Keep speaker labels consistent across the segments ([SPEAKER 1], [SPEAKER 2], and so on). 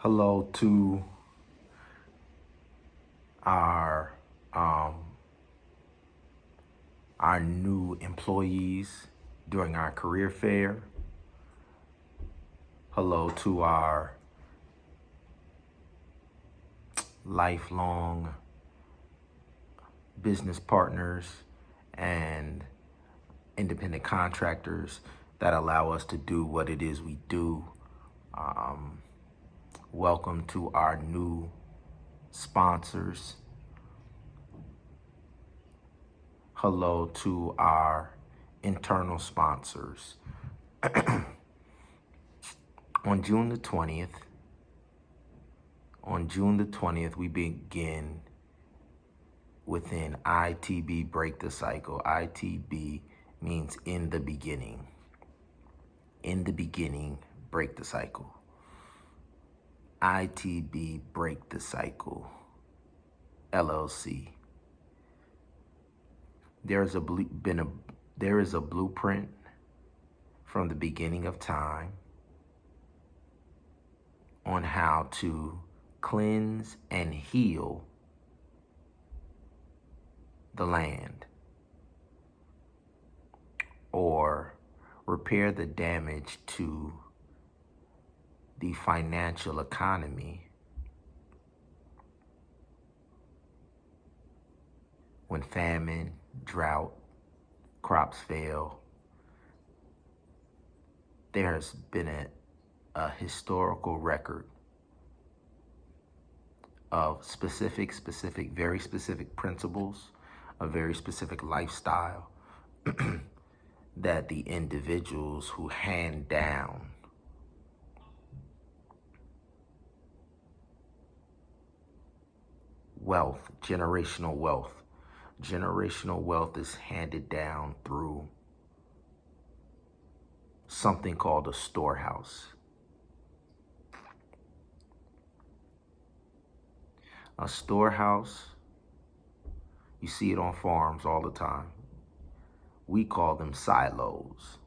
[SPEAKER 1] Hello to our um, our new employees during our career fair. Hello to our lifelong business partners and independent contractors that allow us to do what it is we do. Um, Welcome to our new sponsors. Hello to our internal sponsors. On June the 20th, we begin within ITB Break the Cycle. ITB means in the beginning. In the beginning, break the cycle. ITB Break the Cycle, LLC. There is a blueprint from the beginning of time on how to cleanse and heal the land or repair the damage to the financial economy when famine, drought, crops fail. There's been a historical record of very specific principles, a very specific lifestyle that the individuals who hand down wealth, generational wealth is handed down through something called a storehouse. A storehouse, you see it on farms all the time. We call them silos.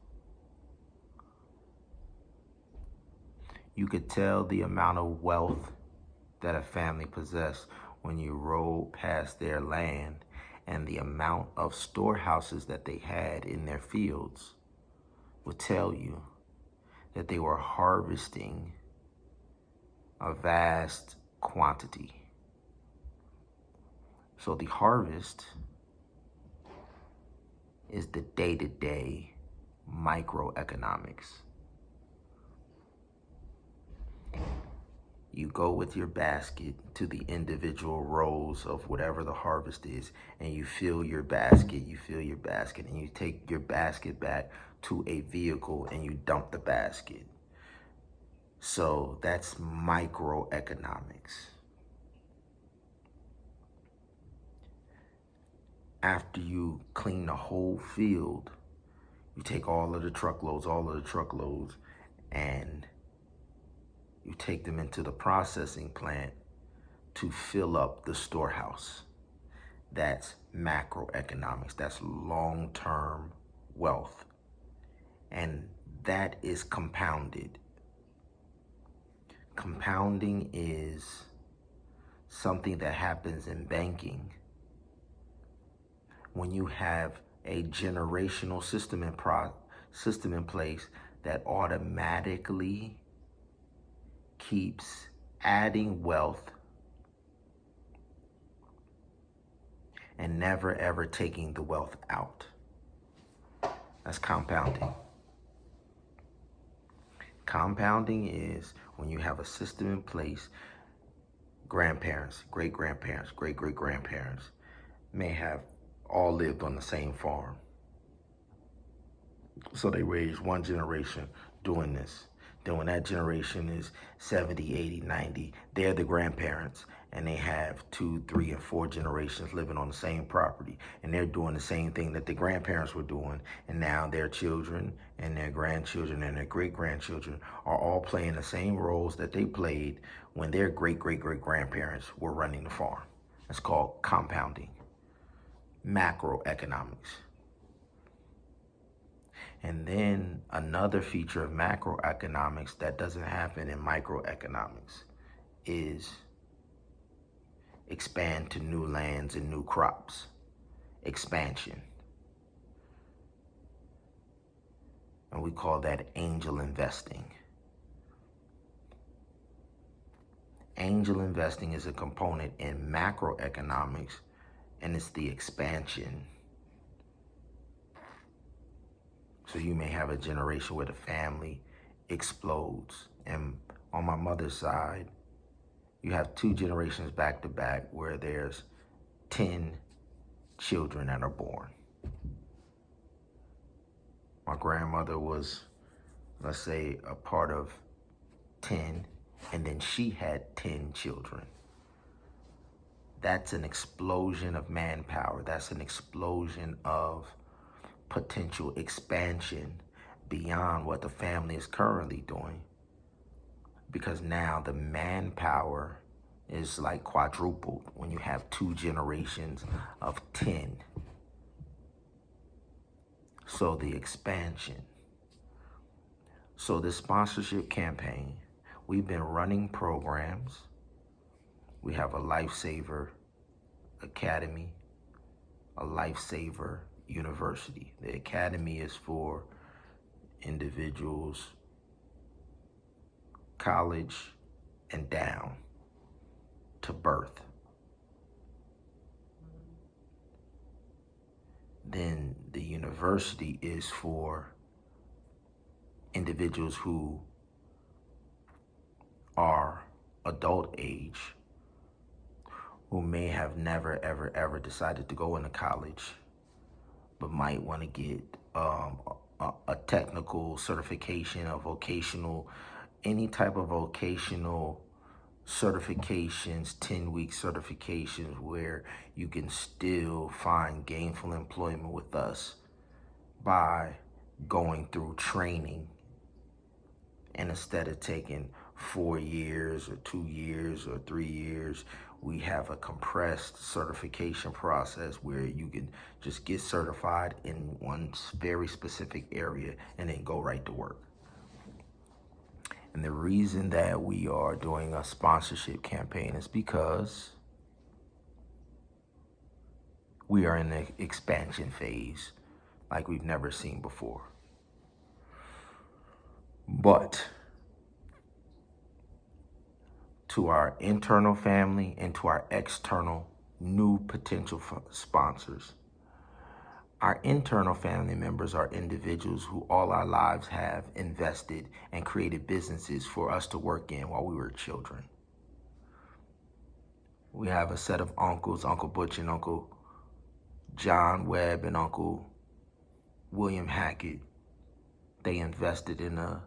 [SPEAKER 1] You could tell the amount of wealth that a family possessed when you rode past their land and the amount of storehouses that they had in their fields would tell you that they were harvesting a vast quantity. So the harvest is the day-to-day microeconomics. You go with your basket to the individual rows of whatever the harvest is, and you fill your basket, and you take your basket back to a vehicle and you dump the basket. So that's microeconomics. After you clean the whole field, you take all of the truckloads, and you take them into the processing plant to fill up the storehouse. That's macroeconomics. That's long-term wealth. And that is compounded. Compounding is something that happens in banking when you have a generational system in place that automatically keeps adding wealth and never ever taking the wealth out. That's compounding. Compounding is when you have a system in place, grandparents, great-grandparents, great-great-grandparents may have all lived on the same farm. So they raised one generation doing this. Then when that generation is 70, 80, 90, they're the grandparents and they have 2, 3, and 4 generations living on the same property. And they're doing the same thing that the grandparents were doing. And now their children and their grandchildren and their great-grandchildren are all playing the same roles that they played when their great-great-great-grandparents were running the farm. That's called compounding. Macroeconomics. And then another feature of macroeconomics that doesn't happen in microeconomics is expand to new lands and new crops. Expansion. And we call that angel investing. Angel investing is a component in macroeconomics, and it's the expansion. So you may have a generation where the family explodes. And on my mother's side, you have 2 generations back to back where there's 10 children that are born. My grandmother was, let's say, a part of 10, and then she had 10 children. That's an explosion of manpower. That's an explosion of potential expansion beyond what the family is currently doing. Because now the manpower is like quadrupled when you have 2 generations of 10. So the expansion. So the sponsorship campaign, we've been running programs. We have a Lifesaver Academy, a Lifesaver University. The academy is for individuals college and down to birth. Then the university is for individuals who are adult age, who may have never, ever decided to go into college, but might want to get a technical certification, a vocational, any type of vocational certifications, 10-week certifications where you can still find gainful employment with us by going through training. And instead of taking 4 years or 2 years or 3 years, we have a compressed certification process where you can just get certified in one very specific area and then go right to work. And the reason that we are doing a sponsorship campaign is because we are in the expansion phase like we've never seen before. But to our internal family and to our external new potential sponsors, our internal family members are individuals who all our lives have invested and created businesses for us to work in while we were children. We have a set of uncles, Uncle Butch and Uncle John Webb and Uncle William Hackett. They invested in a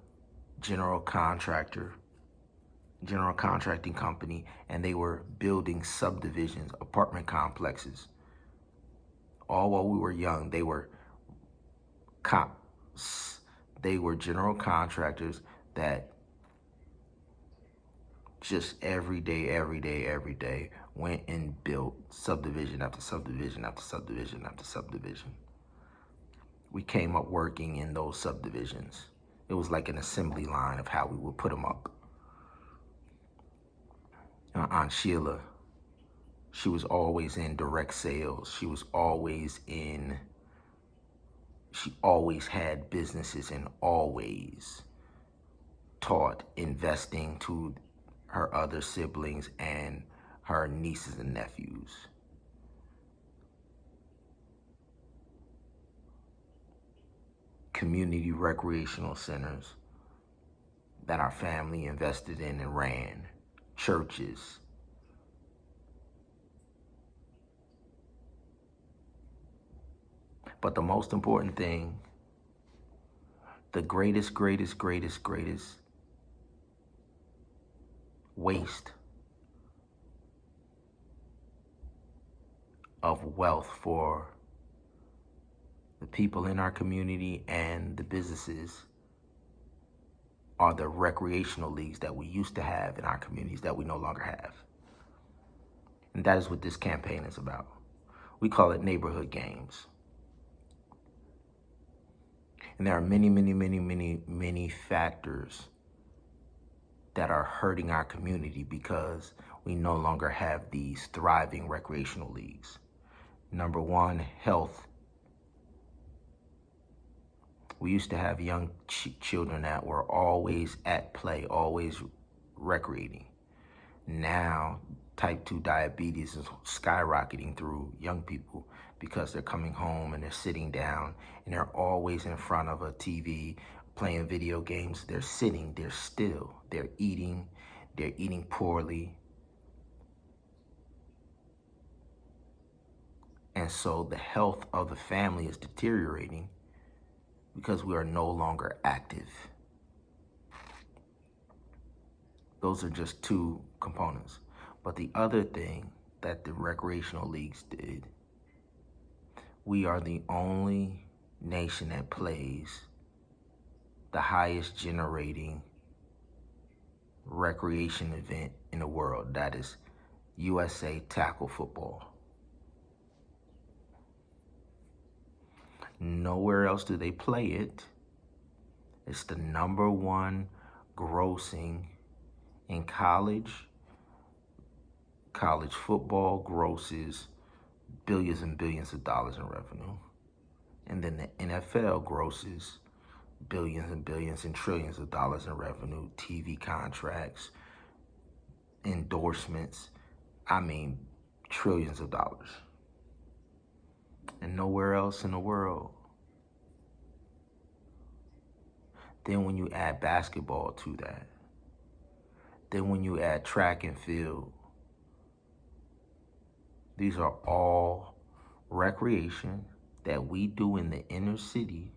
[SPEAKER 1] general contracting company, and they were building subdivisions, apartment complexes. All while we were young, they were general contractors that just every day went and built subdivision after subdivision after subdivision after subdivision. We came up working in those subdivisions. It was like an assembly line of how we would put them up. Aunt Sheila, she was always in direct sales. She always had businesses and always taught investing to her other siblings and her nieces and nephews. Community recreational centers that our family invested in and ran. Churches. But the most important thing, the greatest waste of wealth for the people in our community and the businesses are the recreational leagues that we used to have in our communities that we no longer have. And that is what this campaign is about. We call it neighborhood games. And there are many factors that are hurting our community because we no longer have these thriving recreational leagues. Number one, health. We used to have young children that were always at play, always recreating. Now, type 2 diabetes is skyrocketing through young people because they're coming home and they're sitting down and they're always in front of a TV playing video games. They're sitting, they're still, they're eating poorly. And so the health of the family is deteriorating because we are no longer active. Those are just two components. But the other thing that the recreational leagues did, we are the only nation that plays the highest generating recreation event in the world. That is USA tackle football. Nowhere else do they play it. It's the number one grossing in college. College football grosses billions and billions of dollars in revenue. And then the NFL grosses billions and billions and trillions of dollars in revenue, TV contracts, endorsements. I mean, trillions of dollars. And nowhere else in the world. Then when you add basketball to that, then when you add track and field, these are all recreation that we do in the inner city,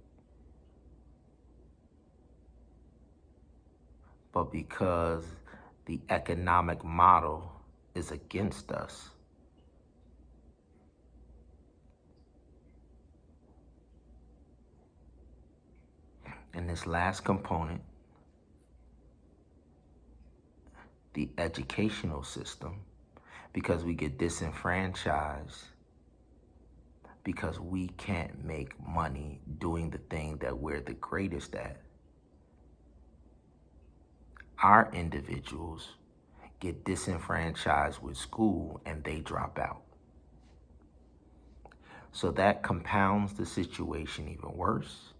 [SPEAKER 1] but because the economic model is against us, and this last component, the educational system, because we get disenfranchised because we can't make money doing the thing that we're the greatest at. Our individuals get disenfranchised with school and they drop out. So that compounds the situation even worse,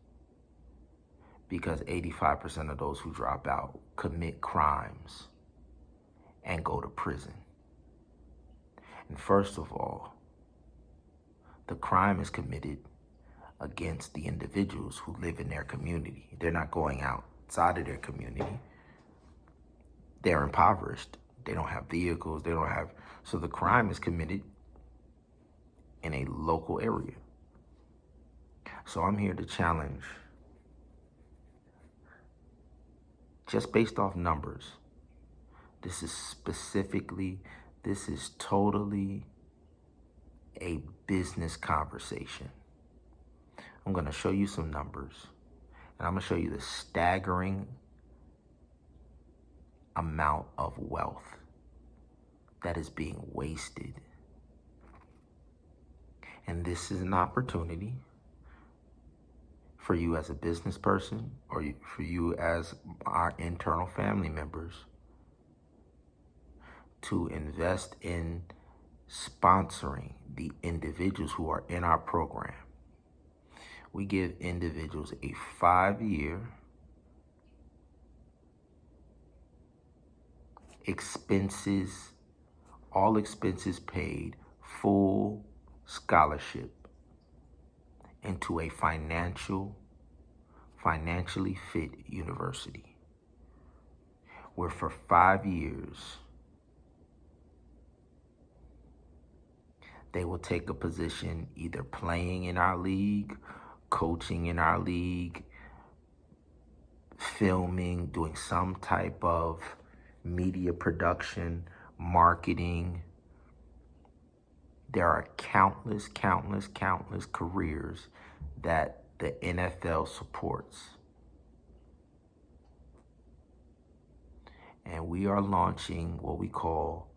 [SPEAKER 1] because 85% of those who drop out commit crimes and go to prison. And first of all, the crime is committed against the individuals who live in their community. They're not going outside of their community. They're impoverished. They don't have vehicles. So the crime is committed in a local area. So I'm here to challenge, just based off numbers. This is totally a business conversation. I'm going to show you some numbers, and I'm going to show you the staggering amount of wealth that is being wasted. And this is an opportunity for you as a business person, or for you as our internal family members, to invest in sponsoring the individuals who are in our program. We give individuals a 5-year all expenses paid, full scholarship into a financially fit university, where for 5 years they will take a position either playing in our league, coaching in our league, filming, doing some type of media production, marketing. There are countless careers that the NFL supports. And we are launching what we call,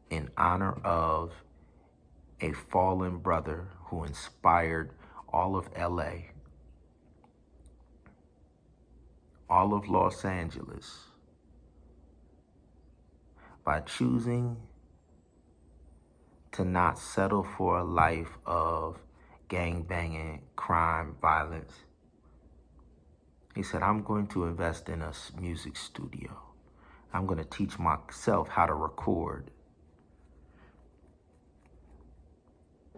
[SPEAKER 1] in honor of a fallen brother who inspired all of LA, all of Los Angeles, by choosing to not settle for a life of gang banging, crime, violence. He said, I'm going to invest in a music studio. I'm going to teach myself how to record.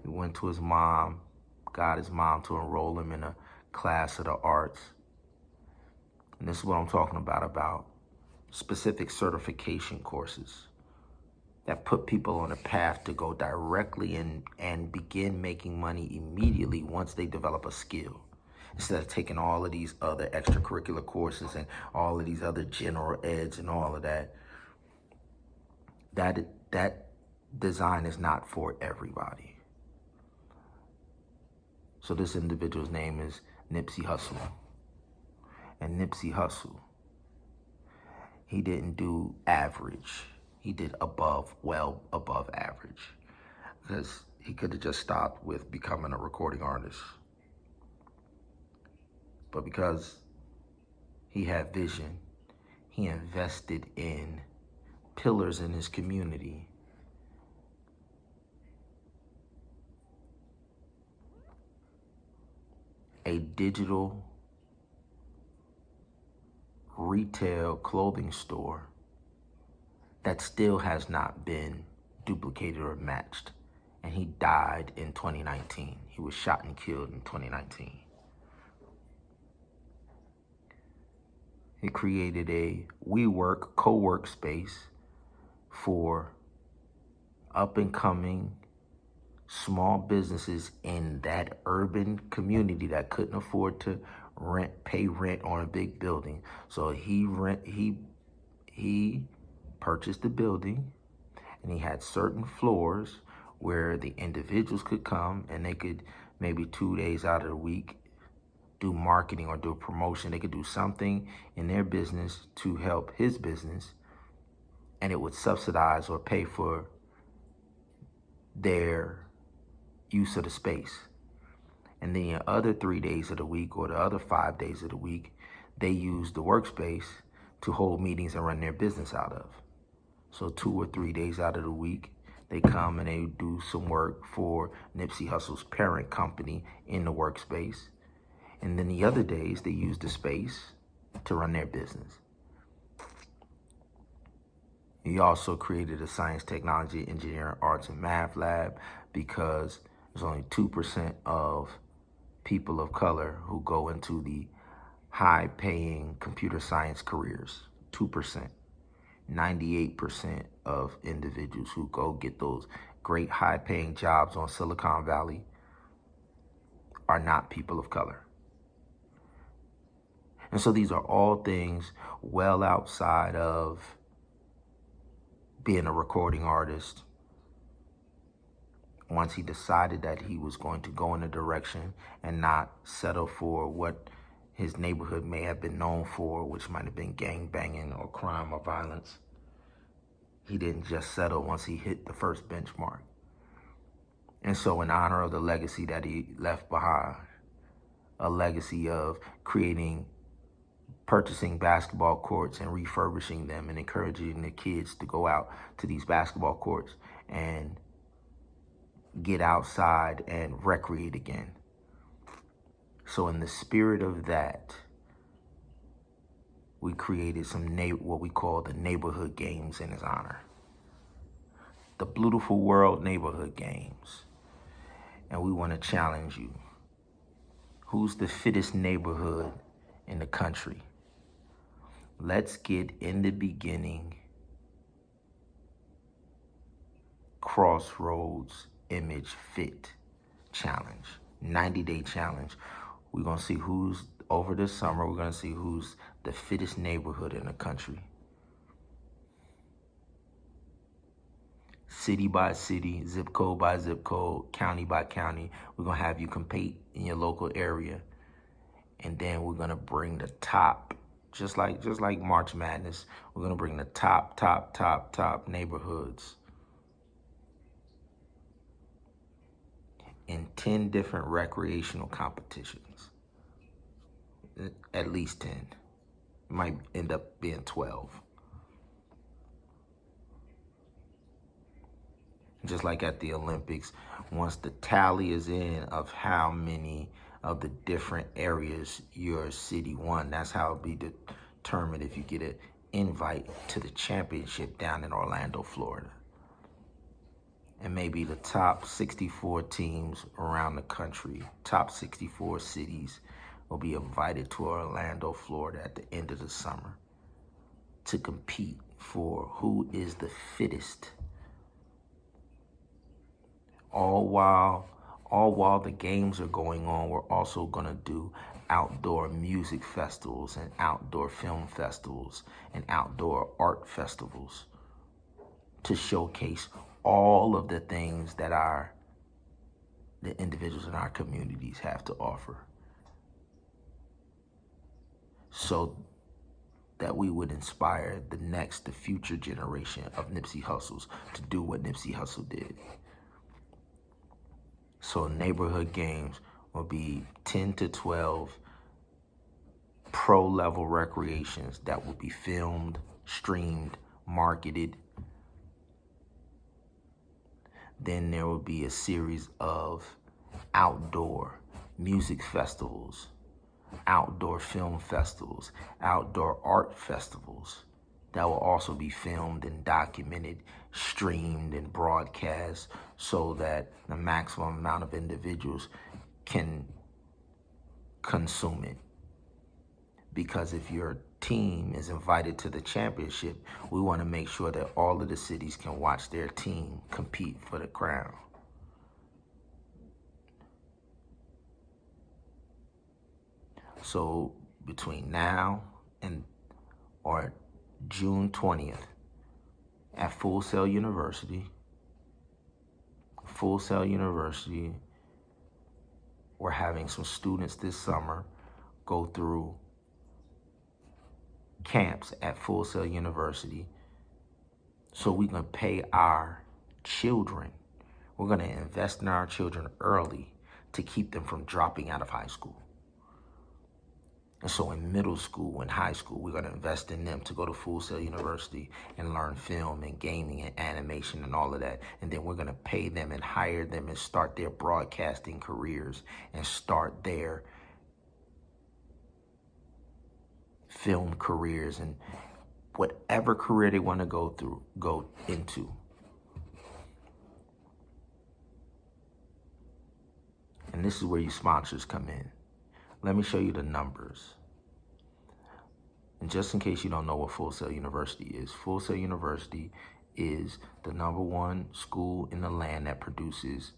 [SPEAKER 1] He went to his mom, got his mom to enroll him in a class of the arts. And this is what I'm talking about specific certification courses that put people on a path to go directly in and begin making money immediately once they develop a skill. Instead of taking all of these other extracurricular courses and all of these other general eds and all of that, that design is not for everybody. So this individual's name is Nipsey Hussle. And Nipsey Hussle, he didn't do average. He did well above average. Because he could have just stopped with becoming a recording artist. But because he had vision, he invested in pillars in his community. A digital retail clothing store that still has not been duplicated or matched. And he died in 2019. He was shot and killed in 2019. He created a WeWork co-work space for up-and-coming small businesses in that urban community that couldn't afford to pay rent on a big building. So he purchased the building, and he had certain floors where the individuals could come and they could maybe 2 days out of the week do marketing or do a promotion. They could do something in their business to help his business, and it would subsidize or pay for their use of the space. And then the other 3 days of the week or the other 5 days of the week, they use the workspace to hold meetings and run their business out of. So 2 or 3 days out of the week, they come and they do some work for Nipsey Hussle's parent company in the workspace. And then the other days, they use the space to run their business. He also created a science, technology, engineering, arts, and math lab because there's only 2% of people of color who go into the high-paying computer science careers. 2%. 98% of individuals who go get those great high-paying jobs on Silicon Valley are not people of color. And so these are all things well outside of being a recording artist. Once he decided that he was going to go in a direction and not settle for what his neighborhood may have been known for, which might have been gang banging or crime or violence, he didn't just settle once he hit the first benchmark. And so in honor of the legacy that he left behind, a legacy of purchasing basketball courts and refurbishing them and encouraging the kids to go out to these basketball courts and get outside and recreate again. So in the spirit of that, we created what we call the neighborhood games in his honor. The Beautiful World Neighborhood Games. And we want to challenge you. Who's the fittest neighborhood in the country? Let's get in the beginning Crossroads Image Fit Challenge, 90-day challenge. We're going to see who's, over this summer, we're going to see who's the fittest neighborhood in the country. City by city, zip code by zip code, county by county. We're going to have you compete in your local area. And then we're going to bring the top, just like March Madness, we're going to bring the top neighborhoods in 10 different recreational competitions. At least 10. It might end up being 12. Just like at the Olympics, once the tally is in of how many of the different areas your city won, that's how it'll be determined if you get an invite to the championship down in Orlando, Florida. And maybe the top 64 teams around the country, top 64 cities, will be invited to Orlando, Florida at the end of the summer to compete for who is the fittest. All while the games are going on, we're also gonna do outdoor music festivals and outdoor film festivals and outdoor art festivals to showcase all of the things that the individuals in our communities have to offer, so that we would inspire the future generation of Nipsey Hussles to do what Nipsey Hussle did. So neighborhood games will be 10 to 12 pro-level recreations that will be filmed, streamed, marketed. Then there will be a series of outdoor music festivals, outdoor film festivals, outdoor art festivals that will also be filmed and documented, streamed and broadcast so that the maximum amount of individuals can consume it. Because if your team is invited to the championship, we want to make sure that all of the cities can watch their team compete for the crown. So between now and or June 20th at Full Sail University, we're having some students this summer go through camps at Full Sail University so we can pay our children. We're going to invest in our children early to keep them from dropping out of high school. And so in middle school and high school, we're going to invest in them to go to Full Sail University and learn film and gaming and animation and all of that. And then we're going to pay them and hire them and start their broadcasting careers and start their film careers and whatever career they want to go into. And this is where you sponsors come in. Let me show you the numbers. And just in case you don't know what Full Sail University is, Full Sail University is the #1 school in the land that produces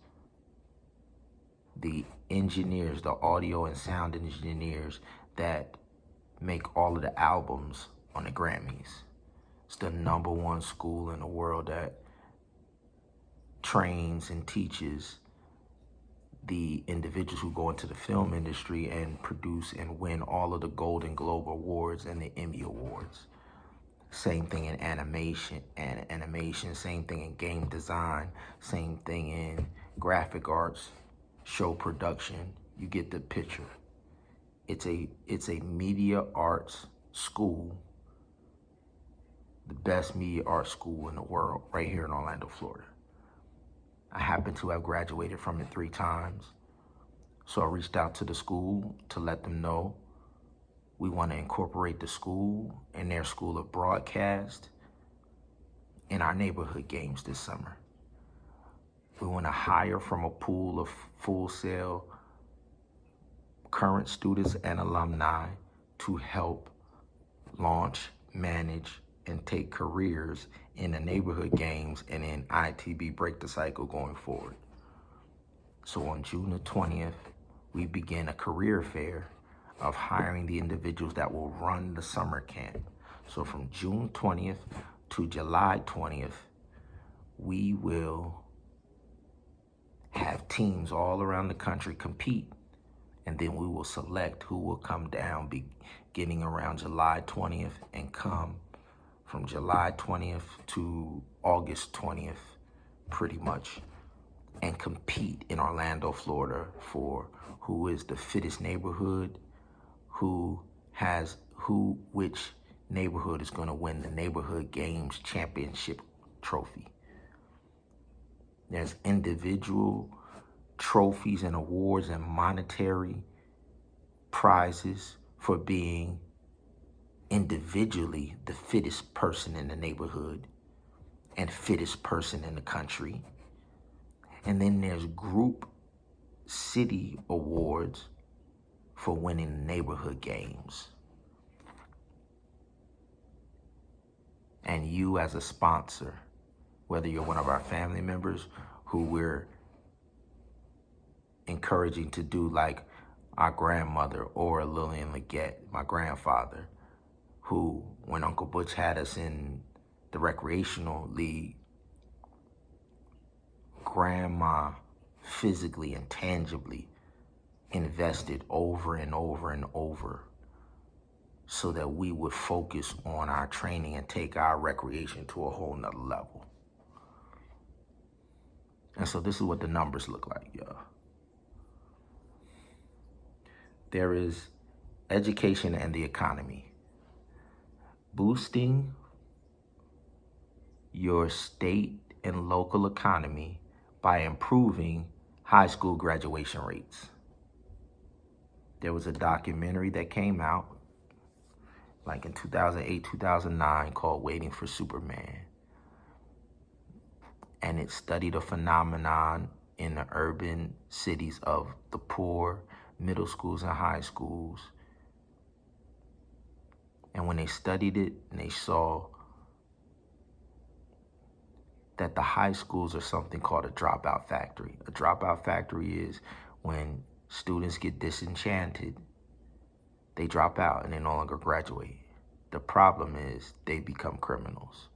[SPEAKER 1] the engineers, the audio and sound engineers that make all of the albums on the Grammys. It's the #1 school in the world that trains and teaches the individuals who go into the film industry and produce and win all of the Golden Globe Awards and the Emmy Awards. Same thing in animation, same thing in game design, same thing in graphic arts, show production. You get the picture. It's a media arts school, the best media arts school in the world, right here in Orlando, Florida. I happen to have graduated from it 3 times. So I reached out to the school to let them know we want to incorporate the school and their school of broadcast in our neighborhood games this summer. We want to hire from a pool of Full Sail current students and alumni to help launch, manage, and take careers in the neighborhood games and in ITB Break the Cycle going forward. So on June the 20th, we begin a career fair of hiring the individuals that will run the summer camp. So from June 20th to July 20th, we will have teams all around the country compete, and then we will select who will come down beginning around July 20th and come from July 20th to August 20th, pretty much, and compete in Orlando, Florida for who is the fittest neighborhood, who which neighborhood is going to win the neighborhood games championship trophy. There's individual trophies and awards and monetary prizes for being individually the fittest person in the neighborhood and fittest person in the country. And then there's group city awards for winning neighborhood games. And you as a sponsor, whether you're one of our family members who we're encouraging to do like our grandmother or Lillian Leggett, my grandfather, who when Uncle Butch had us in the recreational league, grandma physically and tangibly invested over and over and over so that we would focus on our training and take our recreation to a whole nother level. And so this is what the numbers look like, y'all. There is education and the economy. Boosting your state and local economy by improving high school graduation rates. There was a documentary that came out like in 2008, 2009 called Waiting for Superman. And it studied a phenomenon in the urban cities of the poor, middle schools and high schools. And when they studied it, they saw that the high schools are something called a dropout factory. A dropout factory is when students get disenchanted, they drop out and they no longer graduate. The problem is they become criminals.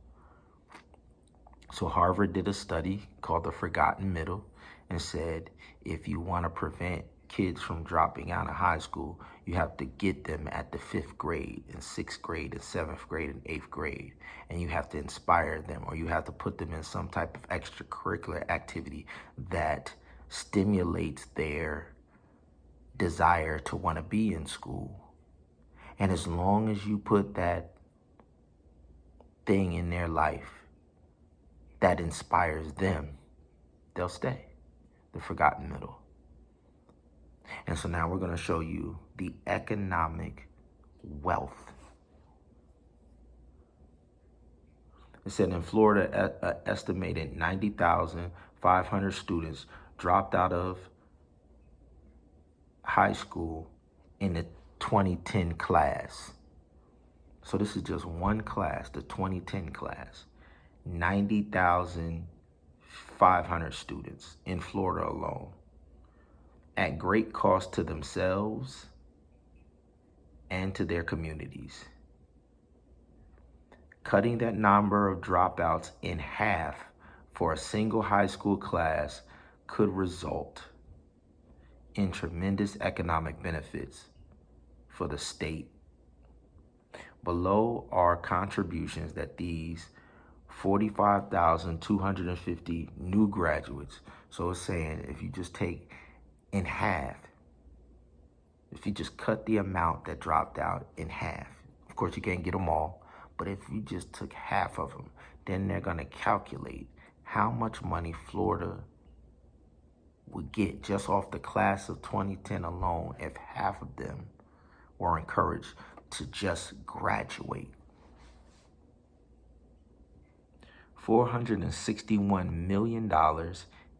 [SPEAKER 1] So Harvard did a study called The Forgotten Middle and said, if you want to prevent kids from dropping out of high school, you have to get them at the 5th grade and 6th grade and 7th grade and 8th grade. And you have to inspire them, or you have to put them in some type of extracurricular activity that stimulates their desire to want to be in school. And as long as you put that thing in their life that inspires them, they'll stay. The forgotten middle. And so now we're going to show you the economic wealth. It said in Florida, estimated 90,500 students dropped out of high school in the 2010 class. So this is just one class, the 2010 class. 90,500 students in Florida alone, at great cost to themselves and to their communities. Cutting that number of dropouts in half for a single high school class could result in tremendous economic benefits for the state. Below are contributions that these 45,250 new graduates, so it's saying if you just take in half, if you just cut the amount that dropped out in half, of course you can't get them all, but if you just took half of them, then they're going to calculate how much money Florida would get just off the class of 2010 alone if half of them were encouraged to just graduate. $461 million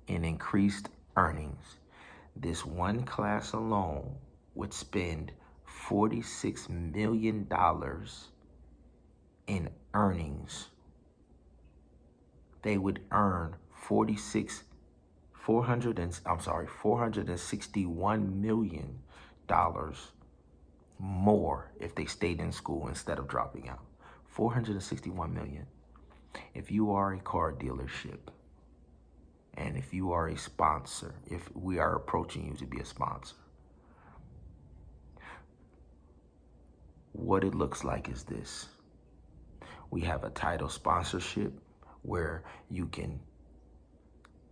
[SPEAKER 1] in increased earnings. This one class alone would spend $46 million in earnings. They would earn $461 million more if they stayed in school instead of dropping out. $461 million. If you are a car dealership, and if you are a sponsor, if we are approaching you to be a sponsor, what it looks like is this. We have a title sponsorship where you can,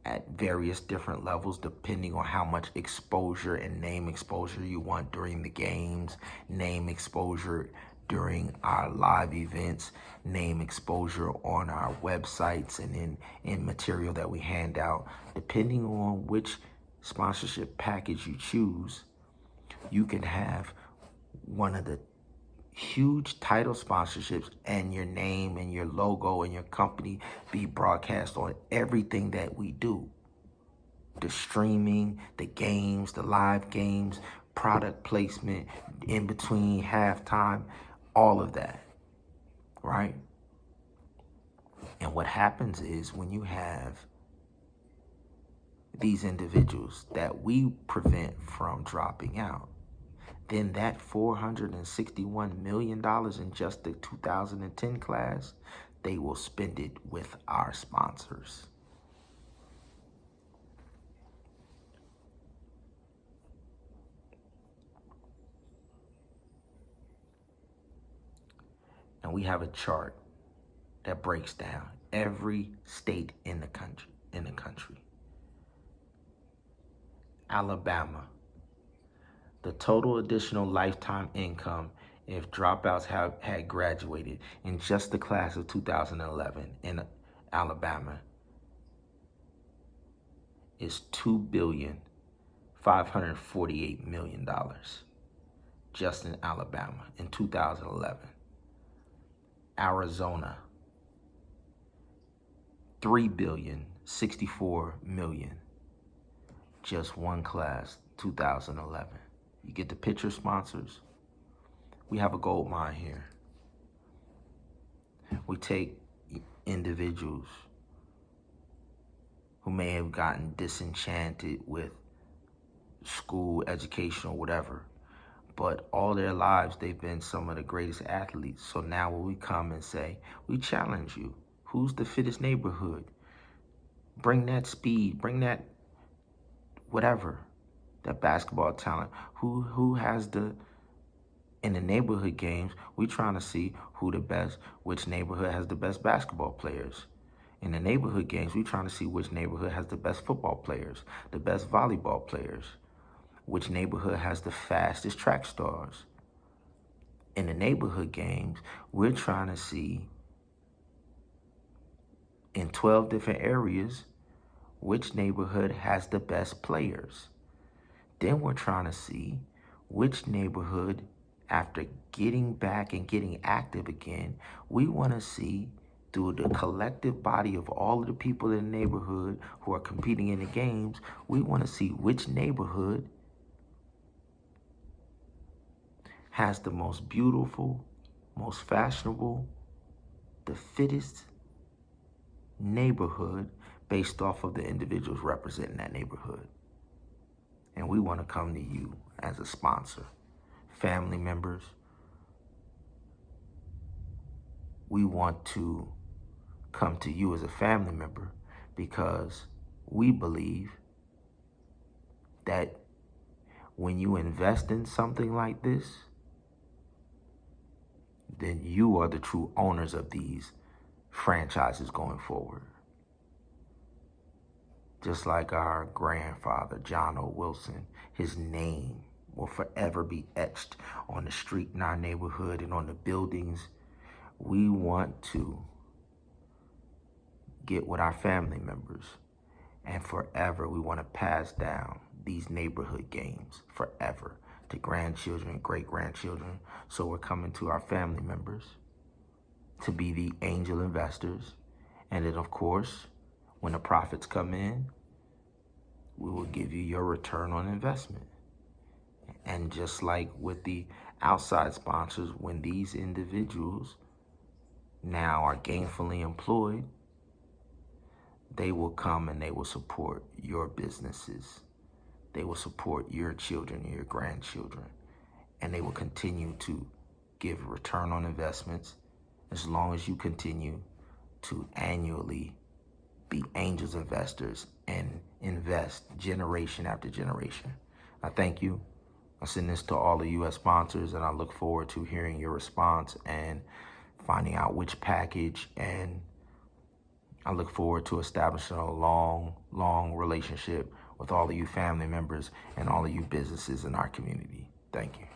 [SPEAKER 1] at various different levels, depending on how much exposure and name exposure you want during the games, name exposure during our live events, name exposure on our websites, and in material that we hand out. Depending on which sponsorship package you choose, you can have one of the huge title sponsorships and your name and your logo and your company be broadcast on everything that we do. The streaming, the games, the live games, product placement, in between, halftime, all of that, right? And what happens is when you have these individuals that we prevent from dropping out, then that $461 million in just the 2010 class, they will spend it with our sponsors. And we have a chart that breaks down every state in the country. Alabama, the total additional lifetime income if dropouts had graduated in just the class of 2011 in Alabama is $2,548,000,000 just in Alabama in 2011. Arizona, $3,064,000,000, just one class, 2011. You get the picture, sponsors? We have a gold mine here. We take individuals who may have gotten disenchanted with school, education, or whatever, but all their lives they've been some of the greatest athletes. So now when we come and say, we challenge you, who's the fittest neighborhood? Bring that speed, bring that whatever, that basketball talent. Who has in the neighborhood games, we trying to see which neighborhood has the best basketball players. In the neighborhood games, we trying to see which neighborhood has the best football players, the best volleyball players, which neighborhood has the fastest track stars. In the neighborhood games, we're trying to see in 12 different areas which neighborhood has the best players. Then we're trying to see which neighborhood, after getting back and getting active again, we want to see through the collective body of all of the people in the neighborhood who are competing in the games, we want to see which neighborhood has the most beautiful, most fashionable, the fittest neighborhood based off of the individuals representing that neighborhood. And we want to come to you as a sponsor. Family members, we want to come to you as a family member because we believe that when you invest in something like this, then you are the true owners of these franchises going forward. Just like our grandfather, John O. Wilson, his name will forever be etched on the street in our neighborhood and on the buildings. We want to get with our family members, and forever we want to pass down these neighborhood games forever to grandchildren, great-grandchildren. So we're coming to our family members to be the angel investors. And then, of course, when the profits come in, we will give you your return on investment. And just like with the outside sponsors, when these individuals now are gainfully employed, they will come and they will support your businesses. They will support your children and your grandchildren. And they will continue to give return on investments as long as you continue to annually be angels investors and invest generation after generation. I thank you. I send this to all the U.S. sponsors, and I look forward to hearing your response and finding out which package, and I look forward to establishing a long, long relationship with all of you family members and all of you businesses in our community. Thank you.